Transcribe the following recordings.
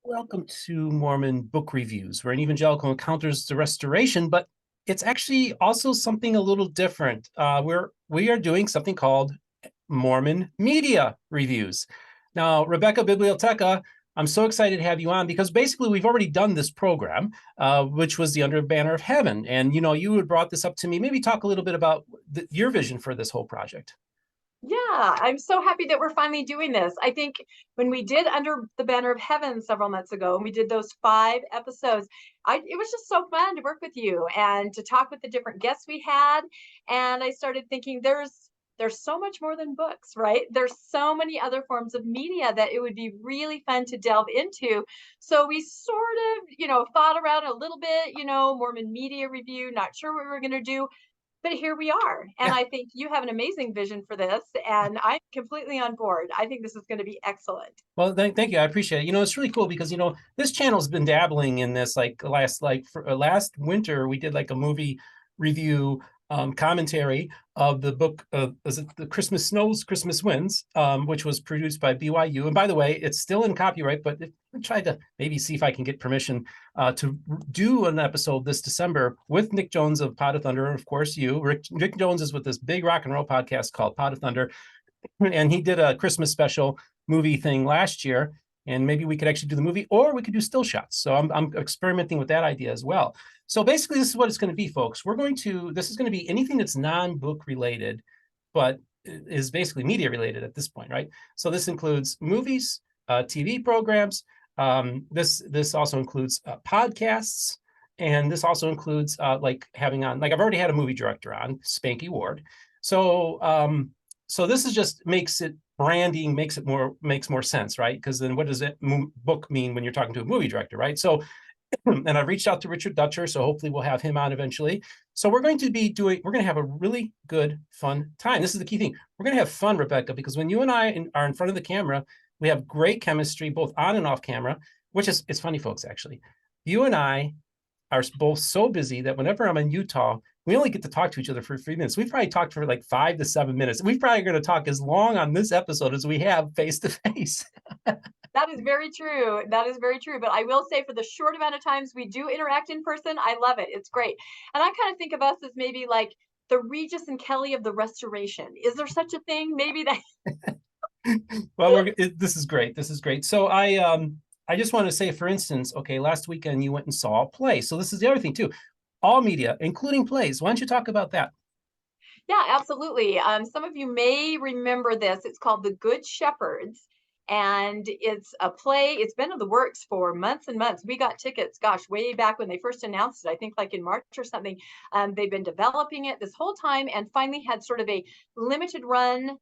Welcome to Mormon Book Reviews, where an evangelical encounters the restoration, but it's actually also something a little different. We are doing something called Mormon Media Reviews. Now, Rebecca Bibliotheca, I'm so excited to have you on because basically we've already done this program, which was the Under Banner of Heaven. And, you had brought this up to me. Maybe talk a little bit about your vision for this whole project. Yeah, I'm so happy that we're finally doing this. I think when we did Under the Banner of Heaven several months ago, and we did those 5 episodes, it was just so fun to work with you and to talk with the different guests we had. And I started thinking there's so much more than books, right? There's so many other forms of media that it would be really fun to delve into. So we sort of, thought around a little bit, Mormon Media Review, not sure what we were going to do, but here we are. And Yeah. I think you have an amazing vision for this, and I'm completely on board. I think this is going to be excellent. Well, thank you. I appreciate it. It's really cool because this channel's been dabbling in this last winter. We did like a movie review commentary of the book of is it the Christmas Snows, Christmas Winds, which was produced by BYU. And by the way, it's still in copyright, but I tried to maybe see if I can get permission to do an episode this December with Nick Jones of Pod of Thunder, and of course you. Rick Jones is with this big rock and roll podcast called Pod of Thunder, and he did a Christmas special movie thing last year, and maybe we could actually do the movie or we could do still shots. So I'm experimenting with that idea as well. So basically this is what it's going to be, folks. This is going to be anything that's non-book related, but is basically media related at this point, right? So this includes movies, TV programs. This also includes podcasts, and this also includes like having on, like I've already had a movie director on, Spanky Ward. So this is just makes it branding, makes more sense, right? Because then what does it book mean when you're talking to a movie director, right? So, and I've reached out to Richard Dutcher, so hopefully we'll have him on eventually. So we're going to have a really good, fun time. This is the key thing. We're going to have fun, Rebecca, because when you and I are in front of the camera, we have great chemistry, both on and off camera, it's funny, folks, actually. You and I are both so busy that whenever I'm in Utah, we only get to talk to each other for 3 minutes. We've probably talked for like 5 to 7 minutes. We're probably going to talk as long on this episode as we have face to face. That is very true. That is very true. But I will say, for the short amount of times we do interact in person, I love it. It's great. And I kind of think of us as maybe like the Regis and Kelly of the Restoration. Is there such a thing? Maybe that. Well, this is great. This is great. So I just want to say, for instance, okay, last weekend you went and saw a play. So this is the other thing too. All media, including plays. Why don't you talk about that? Yeah, absolutely. Some of you may remember this. It's called The Good Shepherds, and it's a play. It's been in the works for months and months. We got tickets, gosh, way back when they first announced it, I think like in March or something. They've been developing it this whole time and finally had sort of a limited run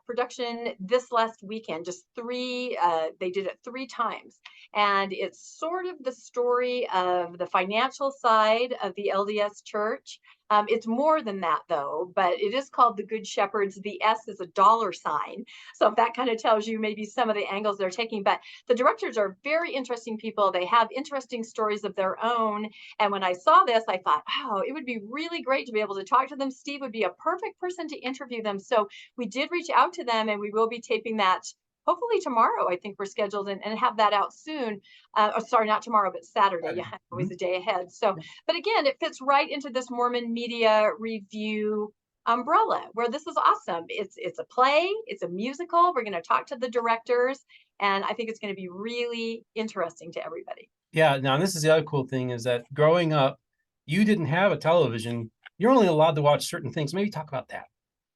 production this last weekend. Just three, they did it 3 times. And it's sort of the story of the financial side of the LDS church. It's more than that, though, but it is called The Good Shepherds. The S is a dollar sign. So that kind of tells you maybe some of the angles they're taking. But the directors are very interesting people. They have interesting stories of their own. And when I saw this, I thought, oh, it would be really great to be able to talk to them. Steve would be a perfect person to interview them. So we did reach out to them, and we will be taping that hopefully tomorrow. I think we're scheduled and have that out soon. Sorry, not tomorrow, but Saturday. Yeah, always a day ahead. So, but again, it fits right into this Mormon Media Review umbrella, where this is awesome. It's a play, it's a musical. We're going to talk to the directors, and I think it's going to be really interesting to everybody. Yeah, now this is the other cool thing is that growing up, you didn't have a television. You're only allowed to watch certain things. Maybe talk about that.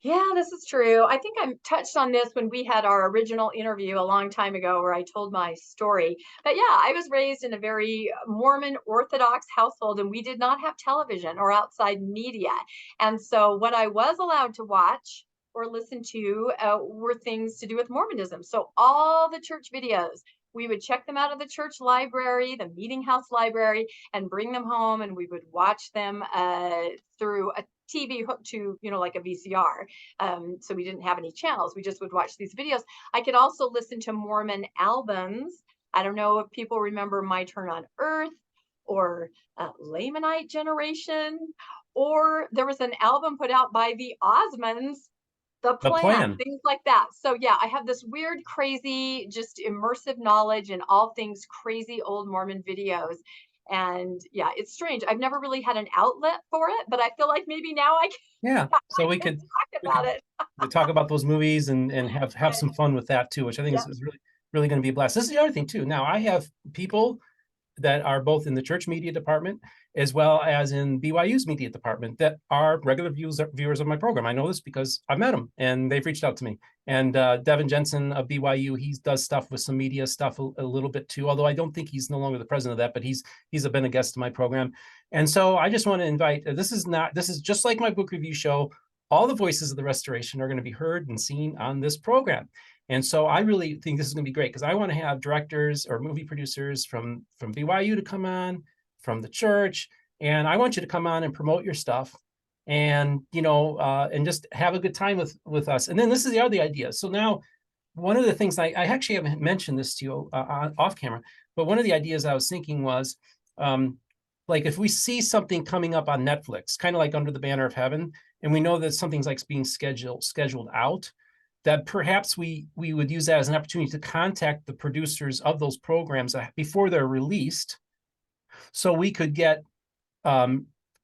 Yeah, this is true. I think I touched on this when we had our original interview a long time ago where I told my story. But yeah, I was raised in a very Mormon Orthodox household, and we did not have television or outside media. And so what I was allowed to watch or listen to were things to do with Mormonism. So all the church videos, we would check them out of the church library, the meeting house library, and bring them home, and we would watch them through a TV hooked to, like a VCR. So we didn't have any channels. We just would watch these videos. I could also listen to Mormon albums. I don't know if people remember My Turn on Earth or Lamanite Generation, or there was an album put out by the Osmonds the The plan, plan. things like that. So yeah, I have this weird, crazy, just immersive knowledge in all things crazy old Mormon videos. And yeah, it's strange. I've never really had an outlet for it, but I feel like maybe now I can, Yeah. So I can talk we about could it. talk about those movies and have Right. some fun with that too, which I think Yeah. is really going to be a blast. This is the other thing too. Now I have people that are both in the church media department as well as in BYU's media department that are regular viewers of my program. I know this because I've met them and they've reached out to me. And Devin Jensen of BYU, he does stuff with some media stuff a little bit too, although I don't think he's no longer the president of that, but he's been a guest to my program. And so I just want to invite, this is just like my book review show. All the voices of the restoration are going to be heard and seen on this program. And so I really think this is going to be great because I want to have directors or movie producers from BYU to come on, from the church, and I want you to come on and promote your stuff, and and just have a good time with us. And then this is the other idea. So now, one of the things I actually haven't mentioned this to you off camera, but one of the ideas I was thinking was, like if we see something coming up on Netflix, kind of like Under the Banner of Heaven, and we know that something's like being scheduled out, that perhaps we would use that as an opportunity to contact the producers of those programs before they're released, so we could get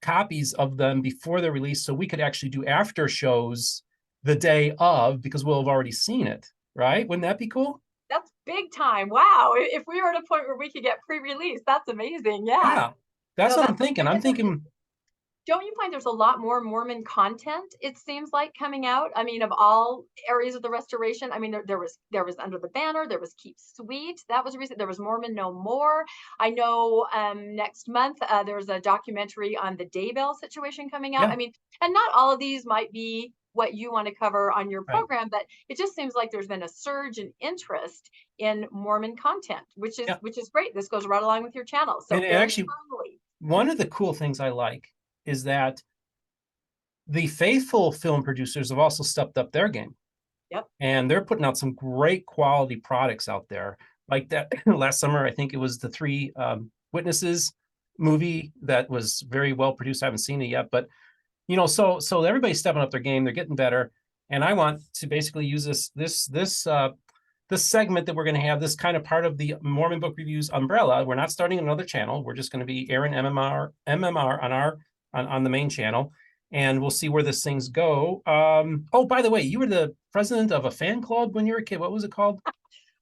copies of them before they're released, so we could actually do after shows the day of, because we'll have already seen it, right? Wouldn't that be cool? That's big time. Wow. If we were at a point where we could get pre-release, that's amazing. Yeah. Yeah, that's No, what I'm that's thinking. I'm thinking, don't you find there's a lot more Mormon content, it seems like, coming out? I mean, of all areas of the restoration. I mean, there was Under the Banner, there was Keep Sweet, that was recent. There was Mormon No More. I know next month there's a documentary on the Daybell situation coming out. yeah, I mean, and not all of these might be what you want to cover on your right, program, but it just seems like there's been a surge in interest in Mormon content, which is yeah. great. This goes right along with your channel. So And very actually, timely. one of the cool things I like is that the faithful film producers have also stepped up their game, Yep. and they're putting out some great quality products out there. Like that last summer, I think it was the Three Witnesses movie that was very well produced. I haven't seen it yet, but so everybody's stepping up their game. They're getting better, and I want to basically use this segment that we're going to have, this kind of part of the Mormon Book Reviews umbrella. We're not starting another channel. We're just going to be airing MMR on the main channel, and we'll see where this things go. Oh, by the way, you were the president of a fan club when you were a kid. What was it called?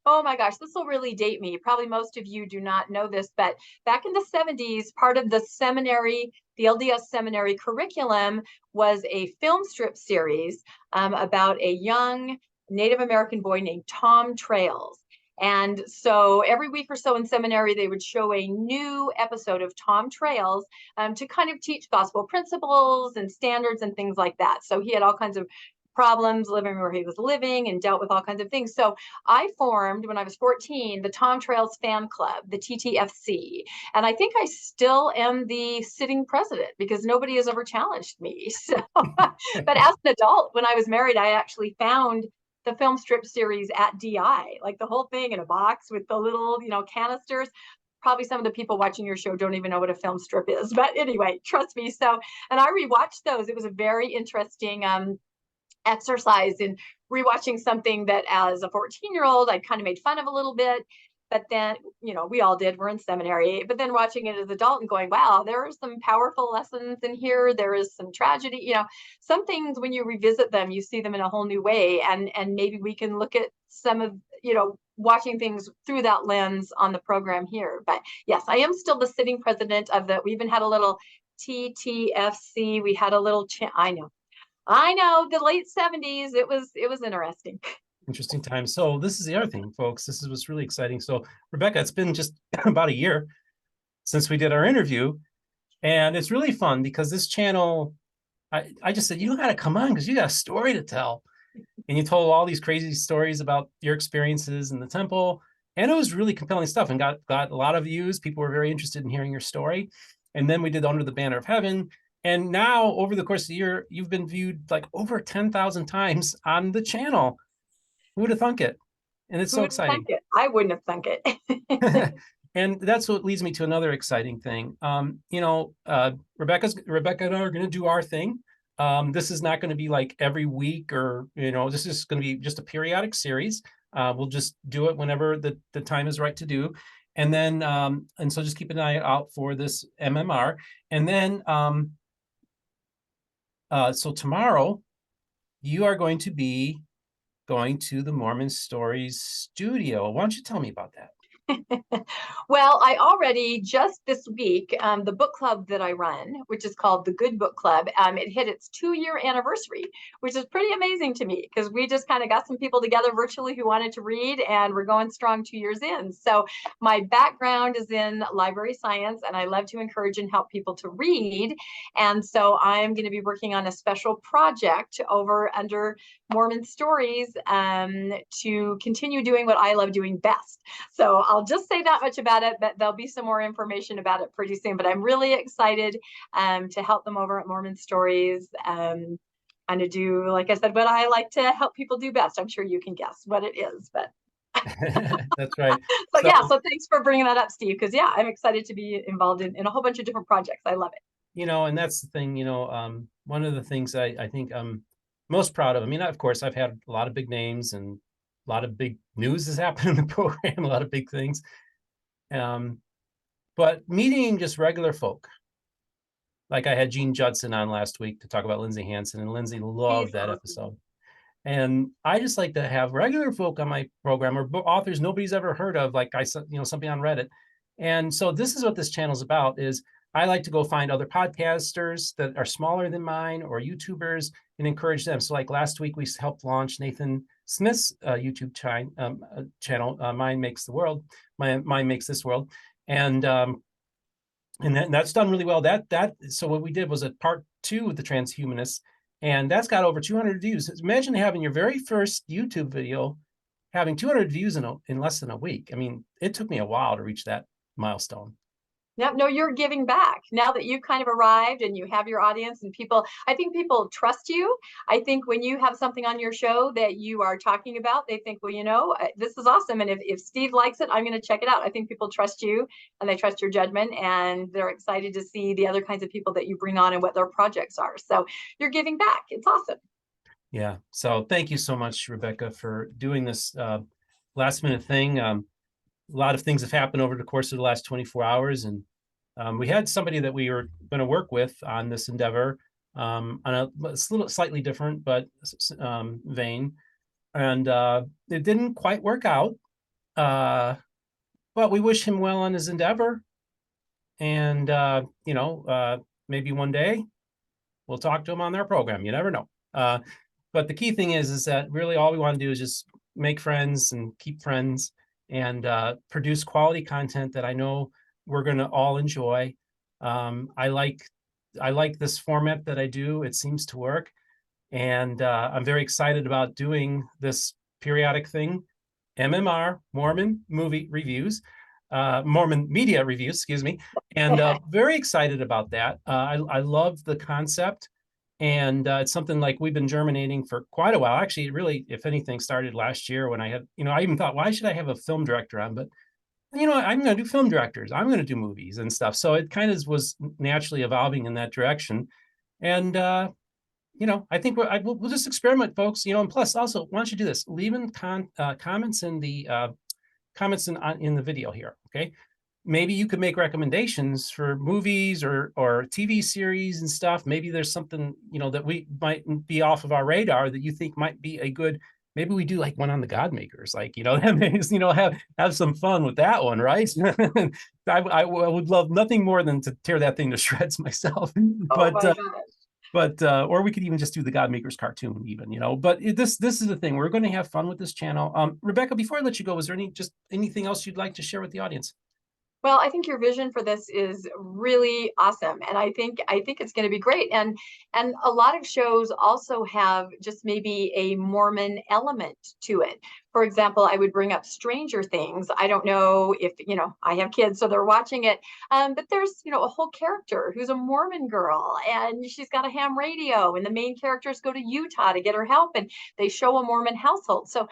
Oh my gosh, this will really date me. Probably most of you do not know this, but back in the 70s, part of the seminary, the LDS seminary curriculum was a film strip series about a young Native American boy named Tom Trails. And so every week or so in seminary, they would show a new episode of Tom Trails to kind of teach gospel principles and standards and things like that. So he had all kinds of problems living where he was living and dealt with all kinds of things. So I formed, when I was 14, the Tom Trails Fan Club, the TTFC. And I think I still am the sitting president because nobody has ever challenged me. So, but as an adult, when I was married, I actually found the film strip series at DI, like the whole thing in a box with the little, canisters. Probably some of the people watching your show don't even know what a film strip is. But anyway, trust me. So, and I rewatched those. It was a very interesting exercise in rewatching something that as a 14-year-old I'd kind of made fun of a little bit, but then we all did, we're in seminary, but then watching it as an adult and going, wow, there are some powerful lessons in here, there is some tragedy, some things when you revisit them you see them in a whole new way, and maybe we can look at some of watching things through that lens on the program here. But yes, I am still the sitting president of we even had a little TTFC. We had a little I know, the late 70s. It was interesting. Interesting time. So this is the other thing, folks. This is what's really exciting. So Rebecca, it's been just about a year since we did our interview, and it's really fun because this channel, I just said, you got to come on because you got a story to tell. And you told all these crazy stories about your experiences in the temple. And it was really compelling stuff and got a lot of views. People were very interested in hearing your story. And then we did Under the Banner of Heaven. And now, over the course of the year, you've been viewed like over 10,000 times on the channel. Who would have thunk it? And it's Who so would have thunk exciting. it? I wouldn't have thunk it. And that's what leads me to another exciting thing. Rebecca and I are going to do our thing. This is not going to be like every week, or, this is going to be just a periodic series. We'll just do it whenever the time is right to do. And then, and so just keep an eye out for this MMR. And then, so tomorrow you are going to be going to the Mormon Stories studio. Why don't you tell me about that? Well, I already just this week, the book club that I run, which is called the Good Book Club, it hit its 2-year anniversary, which is pretty amazing to me because we just kind of got some people together virtually who wanted to read, and we're going strong 2 years in. So my background is in library science, and I love to encourage and help people to read. And so I'm going to be working on a special project over under Mormon Stories to continue doing what I love doing best. So I'll just say that much about it, but there'll be some more information about it pretty soon. But I'm really excited to help them over at Mormon Stories and to do, like I said, what I like to help people do best. I'm sure you can guess what it is, but That's right. so thanks for bringing that up, Steve, because I'm excited to be involved in a whole bunch of different projects. I love it. And that's the thing, one of the things I think I'm most proud of. I mean, of course, I've had a lot of big names and a lot of big news has happened in the program, a lot of big things. But meeting just regular folk, like I had Gene Judson on last week to talk about Lindsay Hansen, and Lindsay loved that episode. And I just like to have regular folk on my program, or authors nobody's ever heard of, like something on Reddit. And so this is what this channel is about, is I like to go find other podcasters that are smaller than mine or YouTubers and encourage them. So like last week, we helped launch Nathan Smith's YouTube channel, Mind Makes the World, Mind Makes This World. And that's done really well. So what we did was a part 2 of the transhumanists, and that's got over 200 views. Imagine having your very first YouTube video having 200 views in less than a week. I mean, it took me a while to reach that milestone. No, you're giving back now that you've kind of arrived and you have your audience and people. I think people trust you. I think when you have something on your show that you are talking about, they think, well, this is awesome. And if Steve likes it, I'm going to check it out. I think people trust you and they trust your judgment, and they're excited to see the other kinds of people that you bring on and what their projects are. So you're giving back. It's awesome. Yeah. So thank you so much, Rebecca, for doing this last minute thing. A lot of things have happened over the course of the last 24 hours. And we had somebody that we were going to work with on this endeavor on a little slightly different, but vein. And it didn't quite work out. But we wish him well on his endeavor. And, maybe one day we'll talk to him on their program. You never know. But the key thing is that really all we want to do is just make friends and keep friends, and produce quality content that I know we're going to all enjoy. I like this format that I do. It seems to work. And I'm very excited about doing this periodic thing, MMR, Mormon Movie Reviews, Mormon Media Reviews, excuse me. And very excited about that. I love the concept. And it's something like we've been germinating for quite a while. Actually, it really, if anything, started last year when I had, I even thought, why should I have a film director on? But, I'm going to do film directors. I'm going to do movies and stuff. So it kind of was naturally evolving in that direction. And, I think we'll just experiment, folks, and plus also, why don't you do this? Leave in comments in the comments in the video here, okay? Maybe you could make recommendations for movies or TV series and stuff. Maybe there's something, that we might be off of our radar that you think might be a good, maybe we do like one on the God Makers, like, that means, have some fun with that one, right? I would love nothing more than to tear that thing to shreds myself. But or we could even just do the God Makers cartoon even, but this is the thing. We're going to have fun with this channel. Rebecca, before I let you go, was there anything else you'd like to share with the audience? Well, I think your vision for this is really awesome, and I think it's going to be great. And a lot of shows also have just maybe a Mormon element to it. For example, I would bring up Stranger Things. I don't know if, I have kids, so they're watching it. But there's, a whole character who's a Mormon girl and she's got a ham radio, and the main characters go to Utah to get her help, and they show a Mormon household. So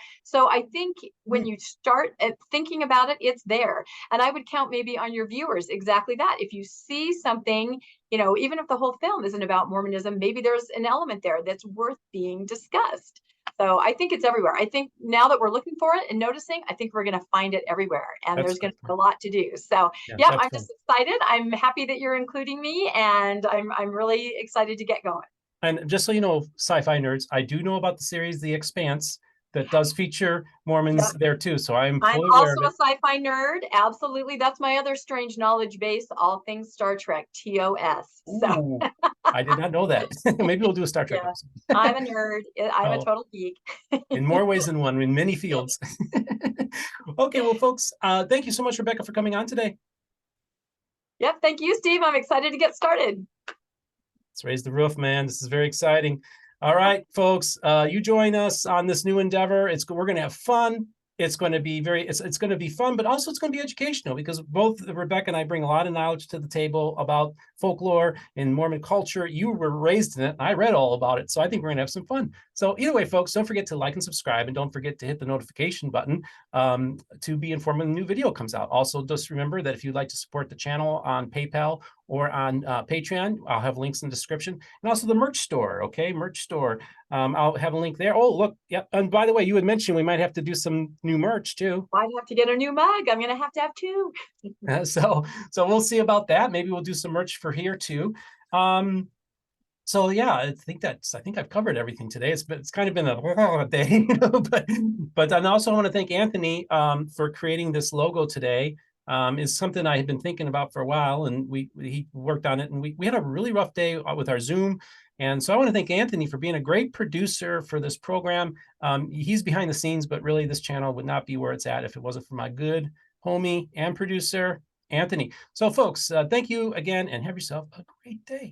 I think when you start thinking about it, it's there. And I would count maybe on your viewers exactly that. If you see something, even if the whole film isn't about Mormonism, maybe there's an element there that's worth being discussed. So I think it's everywhere. I think now that we're looking for it and noticing, I think we're going to find it everywhere, and there's going to be a lot to do. So yeah, I'm just excited. I'm happy that you're including me, and I'm really excited to get going. And just so you know, sci-fi nerds, I do know about the series The Expanse that does feature Mormons there too. So I'm also a sci-fi nerd. Absolutely. That's my other strange knowledge base, all things Star Trek, TOS. So. I did not know that. Maybe we'll do a Star Trek episode. I'm a nerd. I'm a total geek. In more ways than one, in many fields. Okay, well, folks, thank you so much, Rebecca, for coming on today. Yep, thank you, Steve. I'm excited to get started. Let's raise the roof, man. This is very exciting. All right, folks, you join us on this new endeavor. We're going to have fun. It's going to be it's going to be fun, but also it's going to be educational, because both Rebecca and I bring a lot of knowledge to the table about folklore and Mormon culture. You were raised in it, and I read all about it. So I think we're going to have some fun. So either way, folks, don't forget to like and subscribe, and don't forget to hit the notification button to be informed when a new video comes out. Also, just remember that if you'd like to support the channel on PayPal or on Patreon, I'll have links in the description, and also the merch store. Okay, merch store. I'll have a link there. Oh, look, yep. And by the way, you had mentioned we might have to do some new merch too. I'd have to get a new mug. I'm going to have two. So we'll see about that. Maybe we'll do some merch for here too. So yeah, I think I've covered everything today. It's kind of been a day, but I also want to thank Anthony for creating this logo today. Is something I had been thinking about for a while, and he worked on it, and we had a really rough day with our Zoom. And so I want to thank Anthony for being a great producer for this program. He's behind the scenes, but really this channel would not be where it's at if it wasn't for my good homie and producer, Anthony. So folks, thank you again, and have yourself a great day.